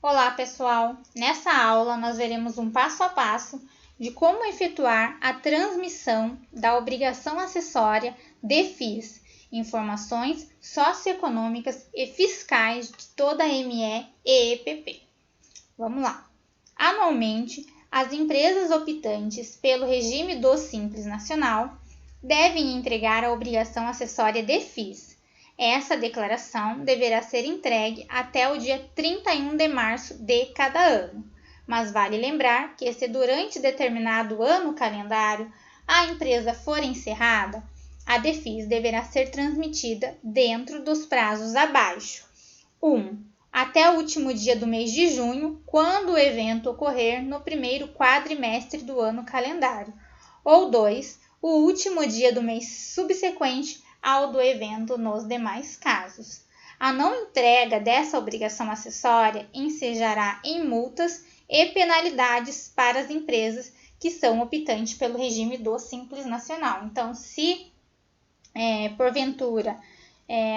Olá, pessoal! Nessa aula, nós veremos um passo a passo de como efetuar a transmissão da obrigação acessória de FIS, informações socioeconômicas e fiscais de toda a ME e EPP. Vamos lá! Anualmente, as empresas optantes pelo regime do Simples Nacional devem entregar a obrigação acessória de FIS. Essa declaração deverá ser entregue até o dia 31 de março de cada ano, mas vale lembrar que se durante determinado ano calendário a empresa for encerrada, a DEFIS deverá ser transmitida dentro dos prazos abaixo. 1. Até o último dia do mês de junho, quando o evento ocorrer no primeiro quadrimestre do ano calendário, ou 2. O último dia do mês subsequente ao do evento nos demais casos. A não entrega dessa obrigação acessória ensejará em multas e penalidades para as empresas que são optantes pelo regime do Simples Nacional. Então, se porventura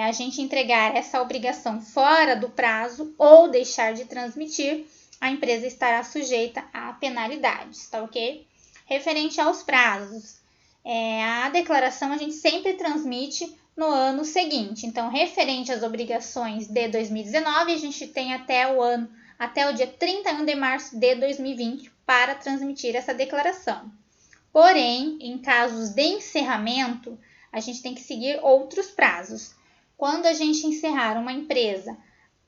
a gente entregar essa obrigação fora do prazo ou deixar de transmitir, a empresa estará sujeita a penalidades, tá ok? Referente aos prazos, a declaração a gente sempre transmite no ano seguinte. Então, referente às obrigações de 2019, a gente tem até o dia 31 de março de 2020 para transmitir essa declaração. Porém, em casos de encerramento, a gente tem que seguir outros prazos. Quando a gente encerrar uma empresa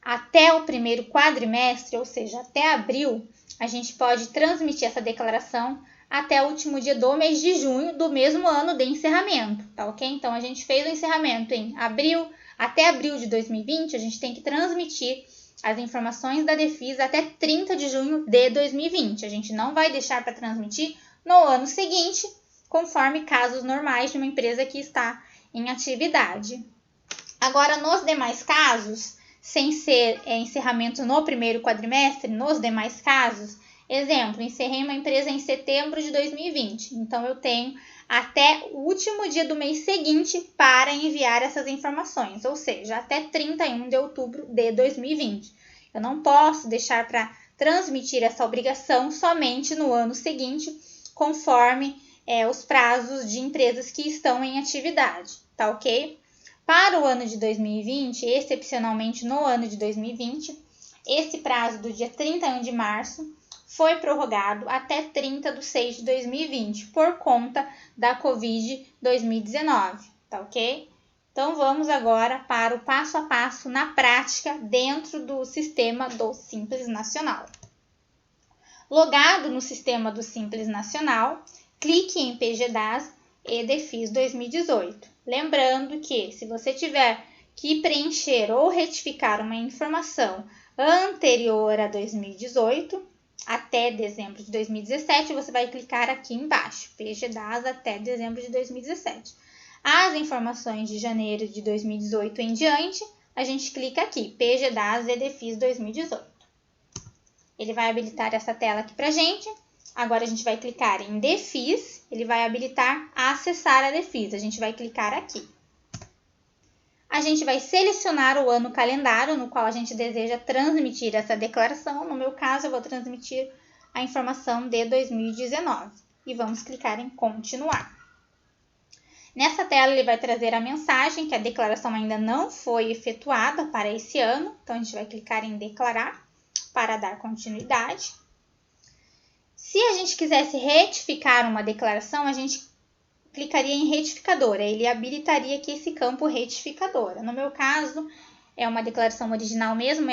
até o primeiro quadrimestre, ou seja, até abril, a gente pode transmitir essa declaração até o último dia do mês de junho do mesmo ano de encerramento, tá ok? Então, a gente fez o encerramento em abril, até abril de 2020, a gente tem que transmitir as informações da DEFIS até 30 de junho de 2020. A gente não vai deixar para transmitir no ano seguinte, conforme casos normais de uma empresa que está em atividade. Agora, nos demais casos, sem ser encerramento no primeiro quadrimestre, nos demais casos, exemplo, encerrei uma empresa em setembro de 2020, então eu tenho até o último dia do mês seguinte para enviar essas informações, ou seja, até 31 de outubro de 2020. Eu não posso deixar para transmitir essa obrigação somente no ano seguinte, conforme os prazos de empresas que estão em atividade, tá ok? Para o ano de 2020, excepcionalmente no ano de 2020, esse prazo do dia 31 de março foi prorrogado até 30 de 6 de 2020, por conta da Covid-2019, tá ok? Então, vamos agora para o passo a passo na prática dentro do sistema do Simples Nacional. Logado no sistema do Simples Nacional, clique em PGDAS e DEFIS 2018. Lembrando que, se você tiver que preencher ou retificar uma informação anterior a 2018, até dezembro de 2017, você vai clicar aqui embaixo, PGDAS até dezembro de 2017. As informações de janeiro de 2018 em diante, a gente clica aqui, PGDAS e DEFIS 2018. Ele vai habilitar essa tela aqui pra gente. Agora a gente vai clicar em DEFIS, ele vai habilitar acessar a DEFIS. A gente vai clicar aqui. A gente vai selecionar o ano calendário no qual a gente deseja transmitir essa declaração. No meu caso, eu vou transmitir a informação de 2019. E vamos clicar em continuar. Nessa tela, ele vai trazer a mensagem que a declaração ainda não foi efetuada para esse ano. Então, a gente vai clicar em declarar para dar continuidade. Se a gente quisesse retificar uma declaração, a gente clicaria em retificadora. Ele habilitaria aqui esse campo retificadora. No meu caso, é uma declaração original mesmo,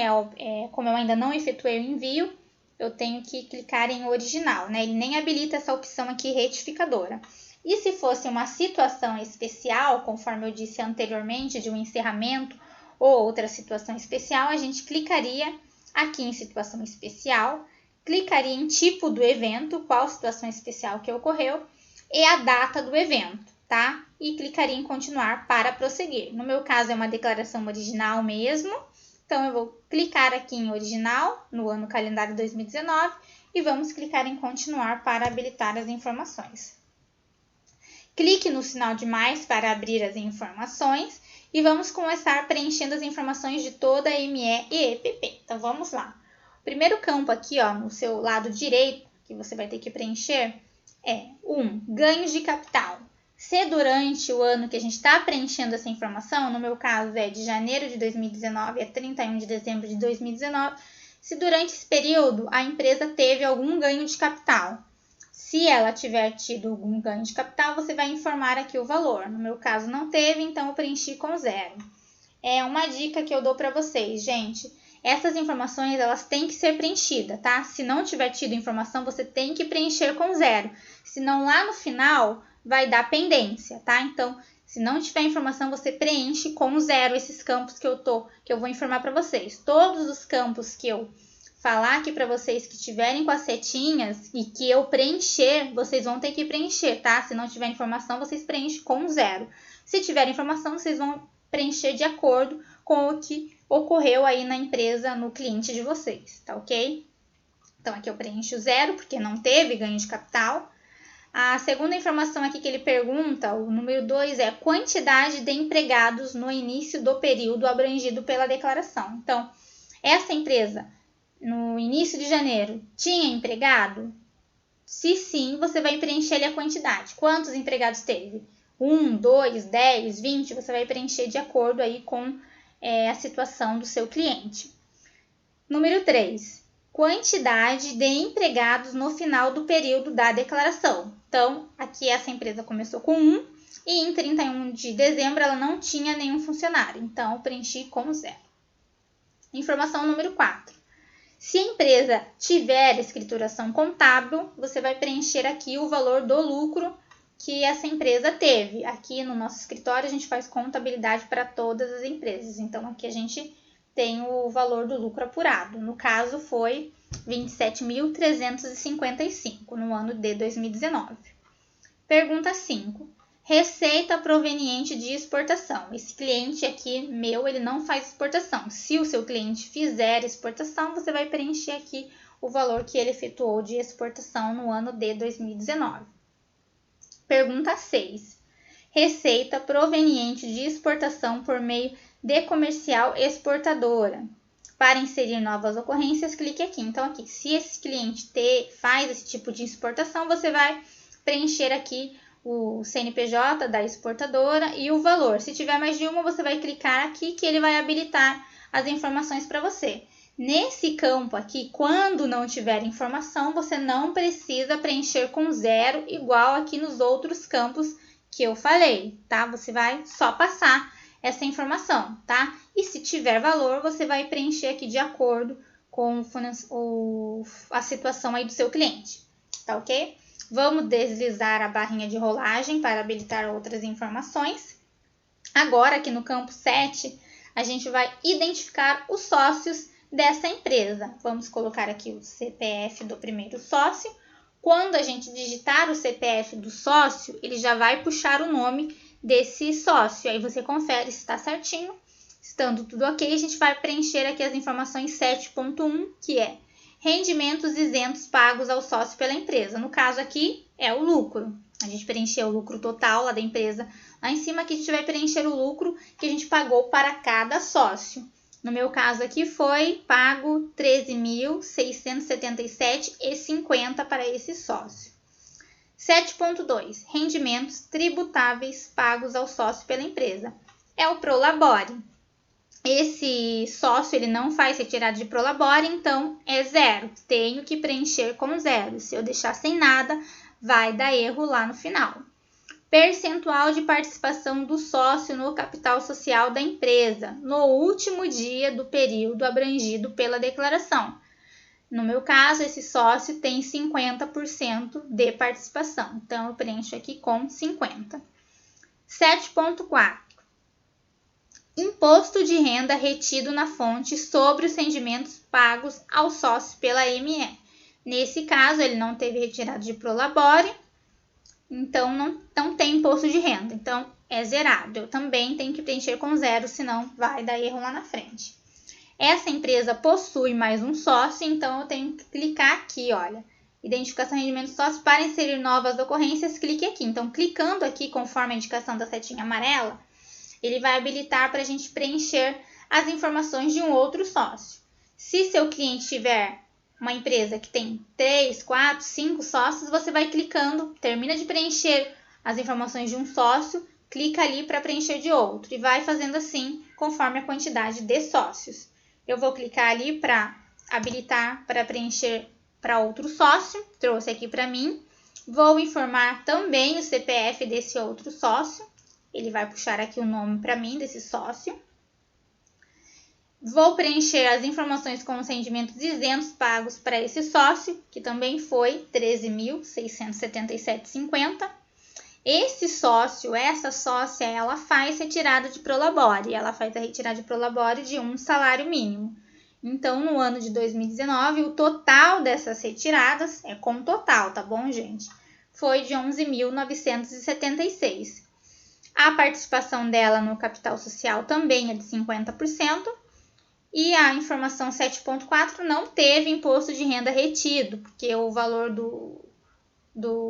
como eu ainda não efetuei o envio, eu tenho que clicar em original, né? Ele nem habilita essa opção aqui retificadora. E se fosse uma situação especial, conforme eu disse anteriormente, de um encerramento ou outra situação especial, a gente clicaria aqui em situação especial, clicaria em tipo do evento, qual situação especial que ocorreu, e a data do evento, tá? E clicaria em continuar para prosseguir. No meu caso, é uma declaração original mesmo, então eu vou clicar aqui em original, no ano calendário 2019, e vamos clicar em continuar para habilitar as informações. Clique no sinal de mais para abrir as informações e vamos começar preenchendo as informações de toda a ME e EPP. Então, vamos lá. primeiro campo aqui, ó, no seu lado direito, que você vai ter que preencher, é 1. Ganhos de capital. Se durante o ano que a gente está preenchendo essa informação, no meu caso é de janeiro de 2019 a 31 de dezembro de 2019, se durante esse período a empresa teve algum ganho de capital. Se ela tiver tido algum ganho de capital, você vai informar aqui o valor. No meu caso não teve, então eu preenchi com 0. É uma dica que eu dou para vocês, gente. Essas informações, elas têm que ser preenchidas, tá? Se não tiver tido informação, você tem que preencher com 0. Senão, lá no final, vai dar pendência, tá? Então, se não tiver informação, você preenche com 0 esses campos que eu vou informar para vocês. Todos os campos que eu falar aqui para vocês que tiverem com as setinhas e que eu preencher, vocês vão ter que preencher, tá? Se não tiver informação, vocês preenchem com 0. Se tiver informação, vocês vão preencher de acordo com o que ocorreu aí na empresa, no cliente de vocês, tá ok? Então, aqui eu preencho 0, porque não teve ganho de capital. A segunda informação aqui que ele pergunta, o número 2, é quantidade de empregados no início do período abrangido pela declaração. Então, essa empresa, no início de janeiro, tinha empregado? Se sim, você vai preencher ali a quantidade. Quantos empregados teve? 1, 2, 10, 20, você vai preencher de acordo aí com a situação do seu cliente. Número 3, quantidade de empregados no final do período da declaração. Então, aqui essa empresa começou com 1 e em 31 de dezembro ela não tinha nenhum funcionário. Então, eu preenchi com 0. Informação número 4. Se a empresa tiver escrituração contábil, você vai preencher aqui o valor do lucro que essa empresa teve. Aqui no nosso escritório a gente faz contabilidade para todas as empresas. Então, aqui a gente tem o valor do lucro apurado. No caso, foi 27.355 no ano de 2019. Pergunta 5. Receita proveniente de exportação. Esse cliente aqui, meu, ele não faz exportação. Se o seu cliente fizer exportação, você vai preencher aqui o valor que ele efetuou de exportação no ano de 2019. Pergunta 6. Receita proveniente de exportação por meio de comercial exportadora. Para inserir novas ocorrências, clique aqui. Então, aqui, se esse cliente faz esse tipo de exportação, você vai preencher aqui o CNPJ da exportadora e o valor. Se tiver mais de uma, você vai clicar aqui que ele vai habilitar as informações para você. Nesse campo aqui, quando não tiver informação, você não precisa preencher com 0, igual aqui nos outros campos que eu falei, tá? Você vai só passar essa informação, tá? E se tiver valor, você vai preencher aqui de acordo com a situação aí do seu cliente, tá ok? Vamos deslizar a barrinha de rolagem para habilitar outras informações. Agora, aqui no campo 7, a gente vai identificar os sócios dessa empresa. Vamos colocar aqui o CPF do primeiro sócio. Quando a gente digitar o CPF do sócio, ele já vai puxar o nome desse sócio. Aí você confere se está certinho. Estando tudo ok, a gente vai preencher aqui as informações 7.1, que é rendimentos isentos pagos ao sócio pela empresa. No caso aqui, é o lucro. A gente preencheu o lucro total lá da empresa. Lá em cima aqui a gente vai preencher o lucro que a gente pagou para cada sócio. No meu caso aqui foi pago R$ 13.677,50 para esse sócio. 7.2. Rendimentos tributáveis pagos ao sócio pela empresa. É o Prolabore. Esse sócio ele não faz retirada de Prolabore, então é 0. Tenho que preencher com 0. Se eu deixar sem nada, vai dar erro lá no final. Percentual de participação do sócio no capital social da empresa no último dia do período abrangido pela declaração. No meu caso, esse sócio tem 50% de participação, então eu preencho aqui com 50%. 7.4. Imposto de renda retido na fonte sobre os rendimentos pagos ao sócio pela ME. Nesse caso, ele não teve retirada de Prolabore, então não tem imposto de renda, então é zerado. Eu também tenho que preencher com 0, senão vai dar erro lá na frente. Essa empresa possui mais um sócio, então eu tenho que clicar aqui, olha. Identificação de rendimento sócio para inserir novas ocorrências, clique aqui. Então, clicando aqui conforme a indicação da setinha amarela, ele vai habilitar para a gente preencher as informações de um outro sócio. Se seu cliente tiver uma empresa que tem 3, 4, 5 sócios, você vai clicando, termina de preencher as informações de um sócio, clica ali para preencher de outro e vai fazendo assim conforme a quantidade de sócios. Eu vou clicar ali para habilitar para preencher para outro sócio, trouxe aqui para mim. Vou informar também o CPF desse outro sócio, ele vai puxar aqui o nome para mim desse sócio. Vou preencher as informações com os rendimentos isentos pagos para esse sócio, que também foi R$ 13.677,50. Esse sócio, essa sócia, ela faz retirada de prolabore. Ela faz a retirada de prolabore de um salário mínimo. Então, no ano de 2019, o total dessas retiradas, é com total, tá bom, gente? Foi de 11.976. A participação dela no capital social também é de 50%. E a informação 7.4 não teve imposto de renda retido, porque o valor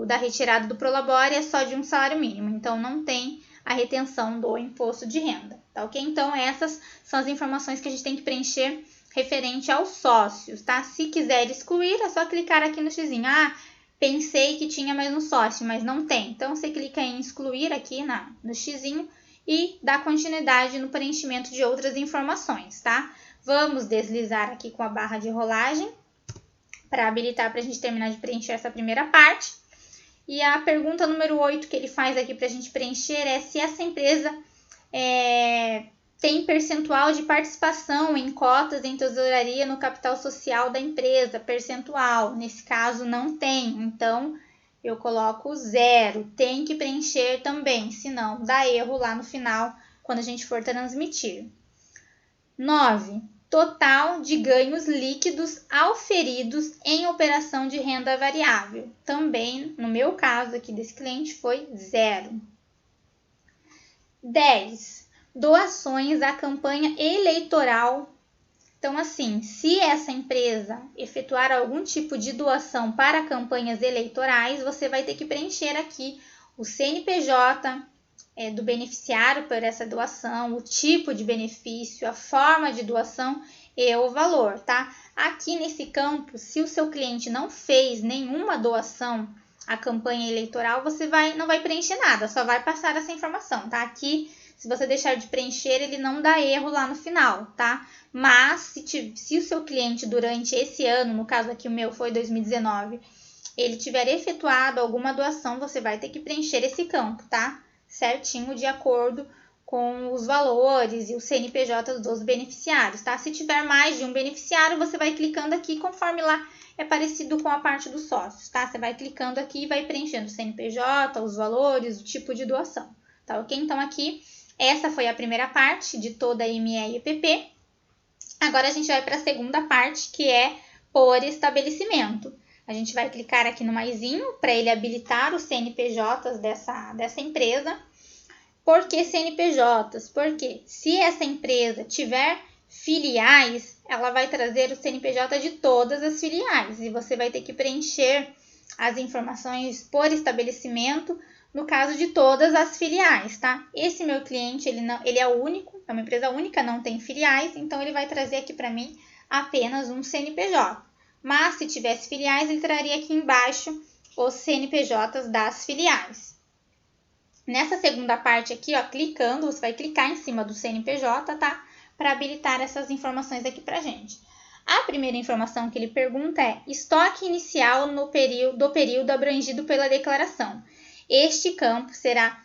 da retirada do prolabore é só de um salário mínimo, então não tem a retenção do imposto de renda, tá ok? Então essas são as informações que a gente tem que preencher referente aos sócios, tá? Se quiser excluir, é só clicar aqui no xizinho. Ah, pensei que tinha mais um sócio, mas não tem. Então você clica em excluir aqui no xizinho e dá continuidade no preenchimento de outras informações, tá? Vamos deslizar aqui com a barra de rolagem para habilitar para a gente terminar de preencher essa primeira parte. E a pergunta número 8 que ele faz aqui para a gente preencher é se essa empresa tem percentual de participação em cotas em tesouraria no capital social da empresa, percentual. Nesse caso não tem, então eu coloco 0. Tem que preencher também, senão dá erro lá no final quando a gente for transmitir. 9. Total de ganhos líquidos auferidos em operação de renda variável. Também, no meu caso aqui desse cliente, foi 0. 10. Doações à campanha eleitoral. Então, assim, se essa empresa efetuar algum tipo de doação para campanhas eleitorais, você vai ter que preencher aqui o CNPJ do beneficiário por essa doação, o tipo de benefício, a forma de doação e o valor, tá? Aqui nesse campo, se o seu cliente não fez nenhuma doação à campanha eleitoral, você não vai preencher nada, só vai passar essa informação, tá? Aqui, se você deixar de preencher, ele não dá erro lá no final, tá? Mas se o seu cliente durante esse ano, no caso aqui o meu foi 2019, ele tiver efetuado alguma doação, você vai ter que preencher esse campo, tá? Certinho de acordo com os valores e os CNPJ dos beneficiários, tá? Se tiver mais de um beneficiário, você vai clicando aqui conforme lá é parecido com a parte dos sócios, tá? Você vai clicando aqui e vai preenchendo o CNPJ, os valores, o tipo de doação, tá ok? Então aqui, essa foi a primeira parte de toda a ME e EPP. Agora a gente vai para a segunda parte, que é por estabelecimento. A gente vai clicar aqui no maisinho para ele habilitar os CNPJs dessa empresa. Por que CNPJs? Porque se essa empresa tiver filiais, ela vai trazer o CNPJ de todas as filiais e você vai ter que preencher as informações por estabelecimento no caso de todas as filiais, tá? Esse meu cliente, ele é o único, é uma empresa única, não tem filiais, então ele vai trazer aqui para mim apenas um CNPJ. Mas se tivesse filiais, ele traria aqui embaixo os CNPJs das filiais. Nessa segunda parte aqui, ó, clicando, você vai clicar em cima do CNPJ, tá? Para habilitar essas informações aqui pra gente. A primeira informação que ele pergunta é estoque inicial do período abrangido pela declaração. Este campo será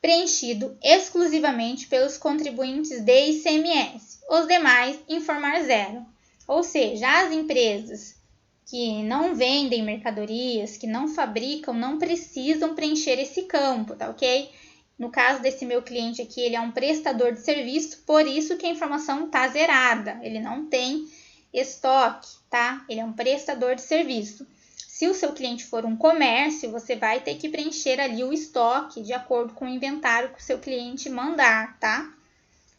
preenchido exclusivamente pelos contribuintes de ICMS. Os demais, informar 0. Ou seja, as empresas que não vendem mercadorias, que não fabricam, não precisam preencher esse campo, tá ok? No caso desse meu cliente aqui, ele é um prestador de serviço, por isso que a informação está zerada. Ele não tem estoque, tá? Ele é um prestador de serviço. Se o seu cliente for um comércio, você vai ter que preencher ali o estoque de acordo com o inventário que o seu cliente mandar, tá?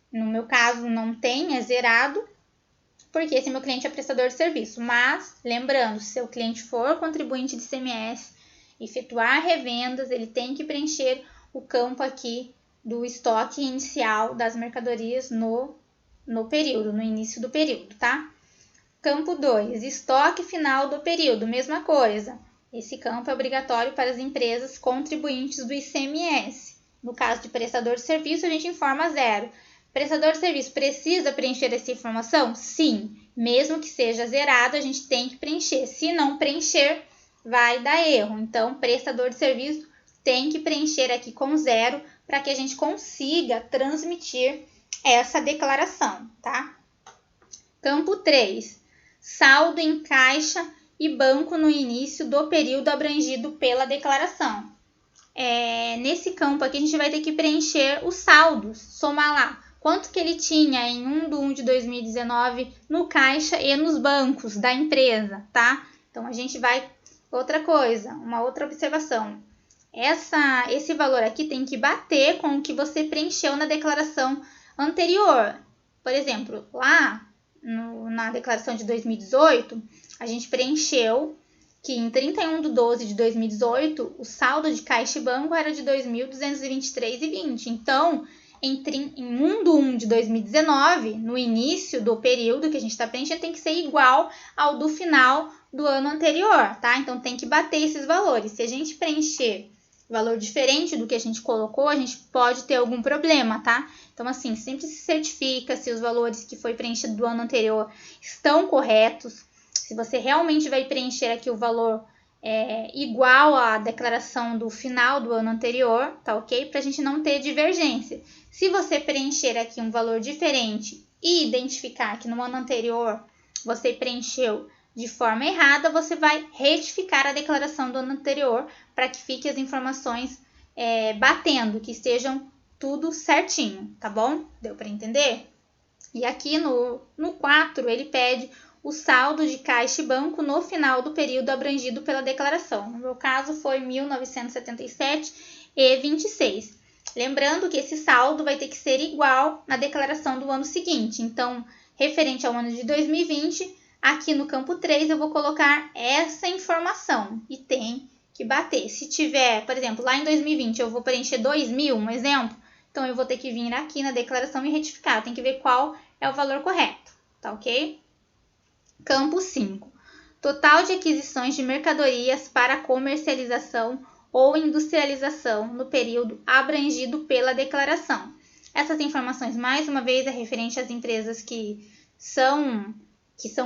No meu caso, não tem, é zerado, porque esse meu cliente é prestador de serviço. Mas, lembrando, se seu cliente for contribuinte de ICMS, efetuar revendas, ele tem que preencher o campo aqui do estoque inicial das mercadorias no período, no início do período, tá? Campo 2, estoque final do período, mesma coisa. Esse campo é obrigatório para as empresas contribuintes do ICMS. No caso de prestador de serviço, a gente informa 0. Prestador de serviço precisa preencher essa informação? Sim. Mesmo que seja zerado, a gente tem que preencher. Se não preencher, vai dar erro. Então, prestador de serviço tem que preencher aqui com 0 para que a gente consiga transmitir essa declaração, tá? Campo 3. Saldo em caixa e banco no início do período abrangido pela declaração. Nesse campo aqui, a gente vai ter que preencher os saldos, somar lá quanto que ele tinha em 1/1 de 2019 no caixa e nos bancos da empresa, tá? Então, a gente vai... Outra coisa, uma outra observação. Esse valor aqui tem que bater com o que você preencheu na declaração anterior. Por exemplo, lá na declaração de 2018, a gente preencheu que em 31/12 de 2018, o saldo de caixa e banco era de R$ 2.223,20. Então, em 1/1 de 2019, no início do período que a gente está preenchendo, tem que ser igual ao do final do ano anterior, tá? Então, tem que bater esses valores. Se a gente preencher valor diferente do que a gente colocou, a gente pode ter algum problema, tá? Então, assim, sempre se certifica se os valores que foi preenchido do ano anterior estão corretos. Se você realmente vai preencher aqui o valor igual à declaração do final do ano anterior, tá ok? Para a gente não ter divergência. Se você preencher aqui um valor diferente e identificar que no ano anterior você preencheu de forma errada, você vai retificar a declaração do ano anterior para que fiquem as informações batendo, que estejam tudo certinho, tá bom? Deu para entender? E aqui no 4, ele pede o saldo de caixa e banco no final do período abrangido pela declaração. No meu caso, foi R$ 1.977,26. Lembrando que esse saldo vai ter que ser igual na declaração do ano seguinte. Então, referente ao ano de 2020, aqui no campo 3, eu vou colocar essa informação e tem que bater. Se tiver, por exemplo, lá em 2020, eu vou preencher 2.000, um exemplo, então eu vou ter que vir aqui na declaração e retificar. Tem que ver qual é o valor correto, tá ok? Campo 5. Total de aquisições de mercadorias para comercialização ou industrialização no período abrangido pela declaração. Essas informações, mais uma vez, é referente às empresas que são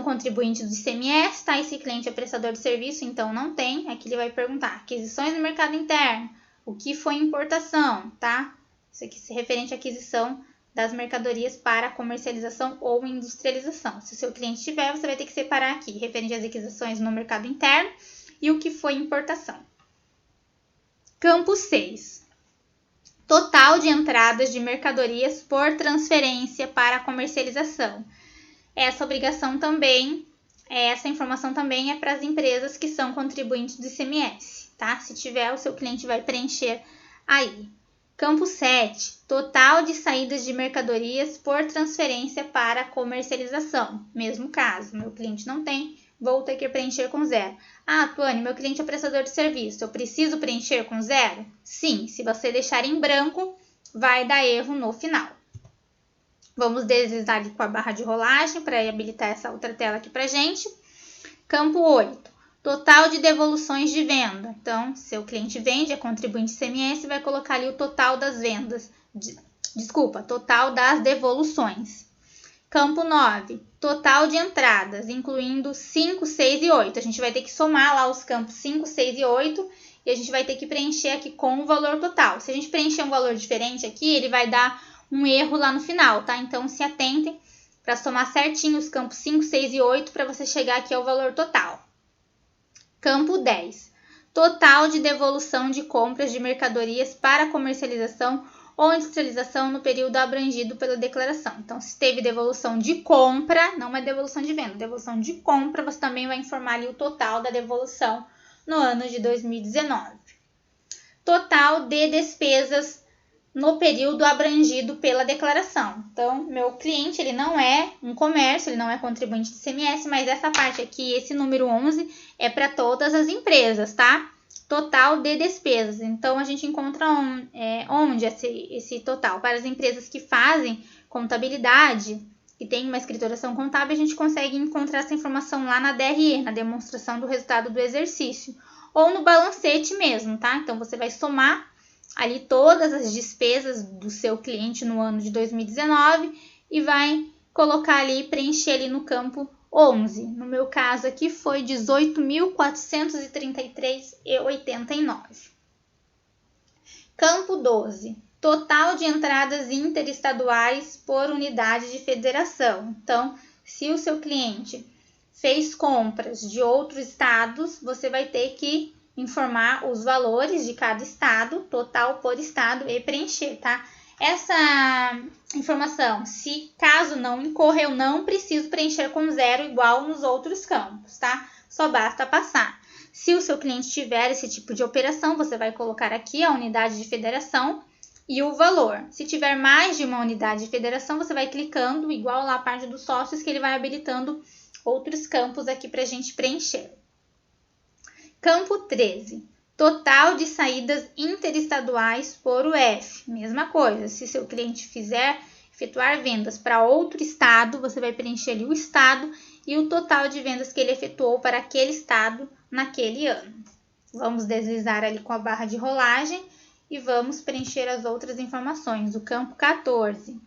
contribuintes do ICMS, tá? Esse cliente é prestador de serviço, então não tem. Aqui ele vai perguntar aquisições no mercado interno, o que foi importação, tá? Isso aqui é referente à aquisição das mercadorias para comercialização ou industrialização. Se o seu cliente tiver, você vai ter que separar aqui, referente às aquisições no mercado interno e o que foi importação. Campo 6. Total de entradas de mercadorias por transferência para comercialização. Essa informação também é para as empresas que são contribuintes do ICMS, tá? Se tiver, o seu cliente vai preencher aí. Campo 7. Total de saídas de mercadorias por transferência para comercialização. Mesmo caso, meu cliente não tem, vou ter que preencher com 0. Ah, Tuane, meu cliente é prestador de serviço, eu preciso preencher com 0? Sim, se você deixar em branco, vai dar erro no final. Vamos deslizar ali com a barra de rolagem para habilitar essa outra tela aqui para gente. Campo 8. Total de devoluções de venda. Então, se o cliente vende, é contribuinte ICMS, vai colocar ali o total das vendas. Total das devoluções. Campo 9. Total de entradas, incluindo 5, 6 e 8. A gente vai ter que somar lá os campos 5, 6 e 8 e a gente vai ter que preencher aqui com o valor total. Se a gente preencher um valor diferente aqui, ele vai dar um erro lá no final, tá? Então, se atentem para somar certinho os campos 5, 6 e 8 para você chegar aqui ao valor total. Campo 10. Total de devolução de compras de mercadorias para comercialização ou industrialização no período abrangido pela declaração. Então, se teve devolução de compra, não é devolução de venda, devolução de compra, você também vai informar ali o total da devolução no ano de 2019. Total de despesas no período abrangido pela declaração. Então, meu cliente, ele não é um comércio, ele não é contribuinte de ICMS, mas essa parte aqui, esse número 11, é para todas as empresas, tá? Total de despesas. Então, a gente encontra onde esse total? Para as empresas que fazem contabilidade que tem uma escrituração contábil, a gente consegue encontrar essa informação lá na DRE, na demonstração do resultado do exercício, ou no balancete mesmo, tá? Então, você vai somar ali todas as despesas do seu cliente no ano de 2019 e vai colocar ali, preencher ali no campo 11. No meu caso aqui foi 18.433,89. Campo 12. Total de entradas interestaduais por unidade de federação. Então, se o seu cliente fez compras de outros estados, você vai ter que informar os valores de cada estado, total por estado, e preencher, tá? Essa informação, se caso não incorra, eu não preciso preencher com 0 igual nos outros campos, tá? Só basta passar. Se o seu cliente tiver esse tipo de operação, você vai colocar aqui a unidade de federação e o valor. Se tiver mais de uma unidade de federação, você vai clicando, igual lá a parte dos sócios, que ele vai habilitando outros campos aqui para a gente preencher. Campo 13. Total de saídas interestaduais por UF. Mesma coisa, se seu cliente efetuar vendas para outro estado, você vai preencher ali o estado e o total de vendas que ele efetuou para aquele estado naquele ano. Vamos deslizar ali com a barra de rolagem e vamos preencher as outras informações. O campo 14.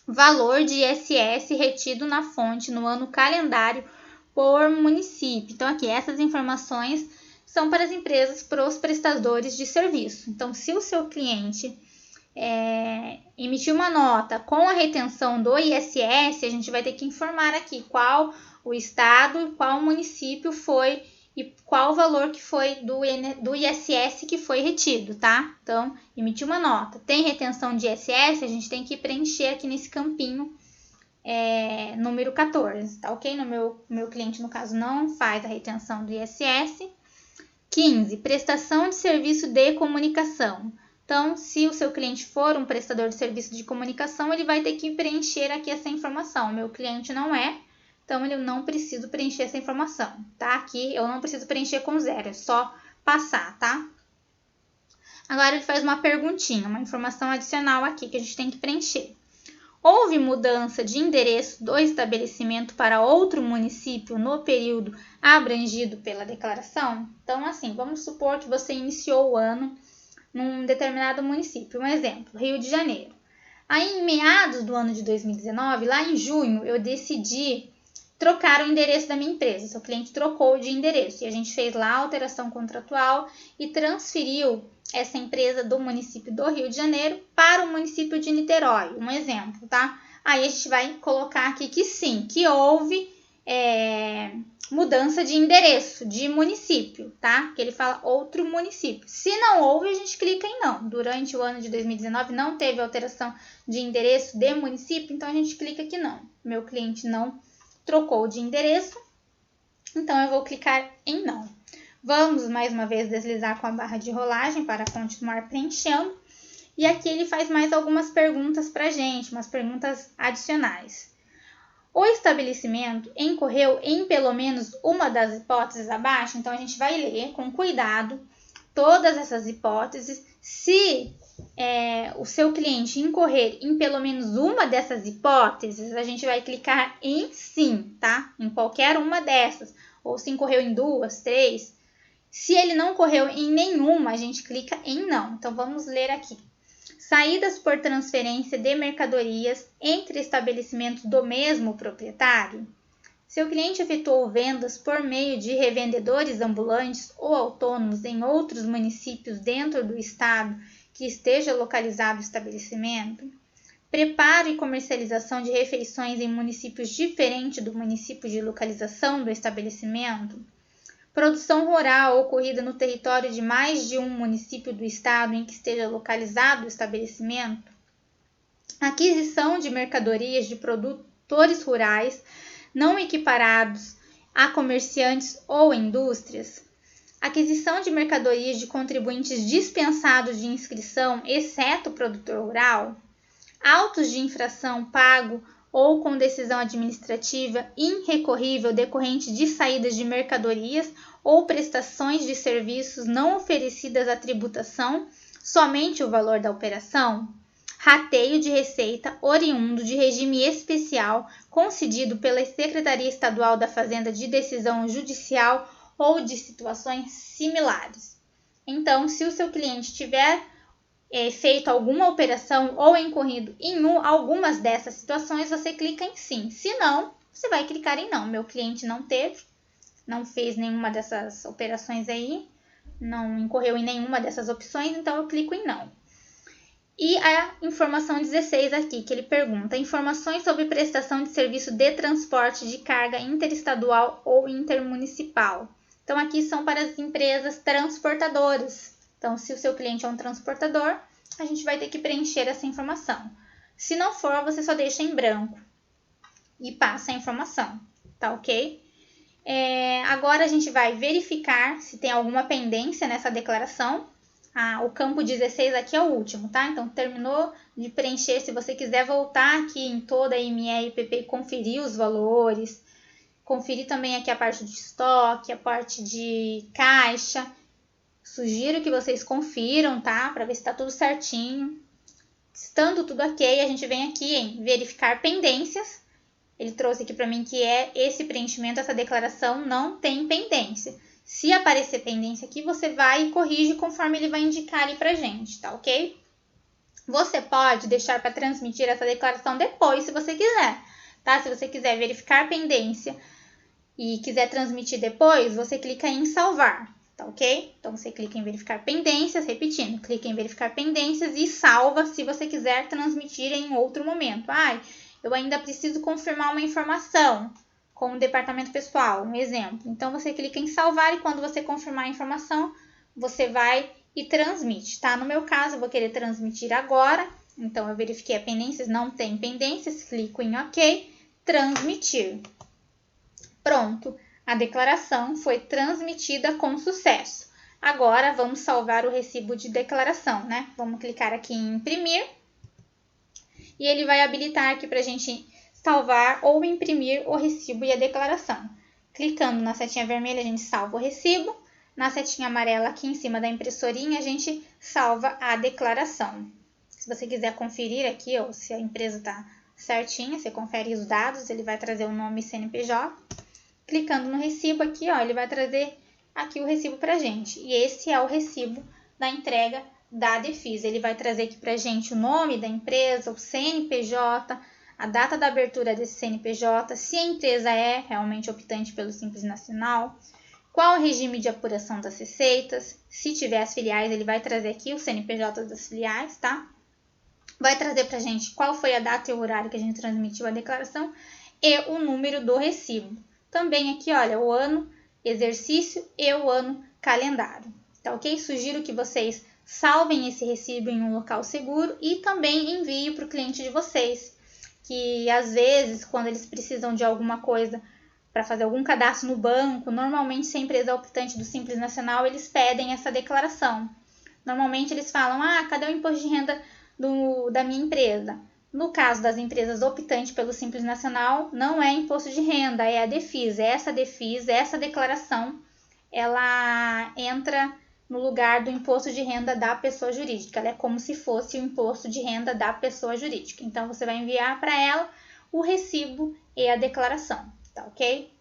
Valor de ISS retido na fonte no ano calendário por município. Então, aqui, essas informações são para as empresas, para os prestadores de serviço. Então, se o seu cliente emitiu uma nota com a retenção do ISS, a gente vai ter que informar aqui qual o estado, qual o município foi e qual o valor que foi do ISS que foi retido, tá? Então, emitiu uma nota, tem retenção de ISS, a gente tem que preencher aqui nesse campinho número 14, tá ok? No meu cliente, no caso, não faz a retenção do ISS. 15. Prestação de serviço de comunicação. Então, se o seu cliente for um prestador de serviço de comunicação, ele vai ter que preencher aqui essa informação. O meu cliente não é, então eu não preciso preencher essa informação, tá? Aqui eu não preciso preencher com 0, é só passar, tá? Agora ele faz uma perguntinha, uma informação adicional aqui que a gente tem que preencher. Houve mudança de endereço do estabelecimento para outro município no período abrangido pela declaração? Então, assim, vamos supor que você iniciou o ano num determinado município. Um exemplo, Rio de Janeiro. Aí, em meados do ano de 2019, lá em junho, eu decidi trocar o endereço da minha empresa. Seu cliente trocou de endereço e a gente fez lá a alteração contratual e transferiu essa empresa do município do Rio de Janeiro para o município de Niterói. Um exemplo, tá? Aí a gente vai colocar aqui que sim, que houve mudança de endereço, de município, tá? Que ele fala outro município. Se não houve, a gente clica em não. Durante o ano de 2019 não teve alteração de endereço de município, então a gente clica aqui não. Meu cliente não trocou de endereço, então eu vou clicar em não. Vamos mais uma vez deslizar com a barra de rolagem para continuar preenchendo. E aqui ele faz mais algumas perguntas para a gente, umas perguntas adicionais. O estabelecimento incorreu em pelo menos uma das hipóteses abaixo? Então, a gente vai ler com cuidado todas essas hipóteses. Se o seu cliente incorrer em pelo menos uma dessas hipóteses, a gente vai clicar em sim, tá? Em qualquer uma dessas. Ou se incorreu em 2, 3... Se ele não correu em nenhuma, a gente clica em não. Então, vamos ler aqui. Saídas por transferência de mercadorias entre estabelecimentos do mesmo proprietário. Seu cliente efetuou vendas por meio de revendedores ambulantes ou autônomos em outros municípios dentro do estado que esteja localizado o estabelecimento. Preparo e comercialização de refeições em municípios diferentes do município de localização do estabelecimento. Produção rural ocorrida no território de mais de um município do estado em que esteja localizado o estabelecimento. Aquisição de mercadorias de produtores rurais não equiparados a comerciantes ou indústrias. Aquisição de mercadorias de contribuintes dispensados de inscrição, exceto o produtor rural. Autos de infração pago ou com decisão administrativa irrecorrível decorrente de saídas de mercadorias ou prestações de serviços não oferecidas à tributação, somente o valor da operação. rateio de receita oriundo de regime especial concedido pela Secretaria Estadual da Fazenda de decisão judicial ou de situações similares. Então, se o seu cliente tiver feito alguma operação ou incorrido em algumas dessas situações, você clica em sim. Se não, você vai clicar em não. Meu cliente não fez nenhuma dessas operações aí, não incorreu em nenhuma dessas opções, então eu clico em não. E a informação 16 aqui, que ele pergunta: informações sobre prestação de serviço de transporte de carga interestadual ou intermunicipal. Então, aqui são para as empresas transportadoras. Então, se o seu cliente é um transportador, a gente vai ter que preencher essa informação. Se não for, você só deixa em branco e passa a informação, tá ok? Agora a gente vai verificar se tem alguma pendência nessa declaração. O campo 16 aqui é o último, tá? Então, terminou de preencher. Se você quiser voltar aqui em toda a ME e PP e conferir os valores, conferir também aqui a parte de estoque, a parte de caixa, sugiro que vocês confiram, tá? Para ver se tá tudo certinho. Estando tudo ok, a gente vem aqui em verificar pendências. Ele trouxe aqui para mim que esse preenchimento, essa declaração não tem pendência. Se aparecer pendência aqui, você vai e corrige conforme ele vai indicar ali pra gente, tá ok? Você pode deixar para transmitir essa declaração depois, se você quiser, tá? Se você quiser verificar pendência e quiser transmitir depois, você clica em salvar, tá ok? Então, você clica em verificar pendências, repetindo, clica em verificar pendências e salva se você quiser transmitir em outro momento. Eu ainda preciso confirmar uma informação com o departamento pessoal, um exemplo. Então, você clica em salvar e quando você confirmar a informação, você vai e transmite, tá? No meu caso, eu vou querer transmitir agora. Então, eu verifiquei a pendências, não tem pendências, clico em OK, transmitir. Pronto, a declaração foi transmitida com sucesso. Agora, vamos salvar o recibo de declaração, né? Vamos clicar aqui em imprimir. E ele vai habilitar aqui para a gente salvar ou imprimir o recibo e a declaração. Clicando na setinha vermelha, a gente salva o recibo. Na setinha amarela aqui em cima da impressorinha, a gente salva a declaração. Se você quiser conferir aqui, se a empresa está certinha, você confere os dados, ele vai trazer o nome CNPJ. Clicando no recibo aqui, ele vai trazer aqui o recibo para a gente. E esse é o recibo da entrega da Defisa. Ele vai trazer aqui para a gente o nome da empresa, o CNPJ, a data da abertura desse CNPJ, se a empresa é realmente optante pelo Simples Nacional, qual o regime de apuração das receitas, se tiver as filiais, ele vai trazer aqui o CNPJ das filiais, tá? Vai trazer para a gente qual foi a data e o horário que a gente transmitiu a declaração e o número do recibo. Também aqui, o ano, exercício e o ano calendário, tá ok? Sugiro que vocês salvem esse recibo em um local seguro e também enviem para o cliente de vocês, que às vezes, quando eles precisam de alguma coisa para fazer algum cadastro no banco, normalmente se a empresa é optante do Simples Nacional, eles pedem essa declaração. Normalmente eles falam, cadê o imposto de renda da minha empresa? No caso das empresas optantes pelo Simples Nacional, não é imposto de renda, é a Defisa. Essa Defisa, essa declaração, ela entra no lugar do imposto de renda da pessoa jurídica. Ela é como se fosse o imposto de renda da pessoa jurídica. Então, você vai enviar para ela o recibo e a declaração, tá ok?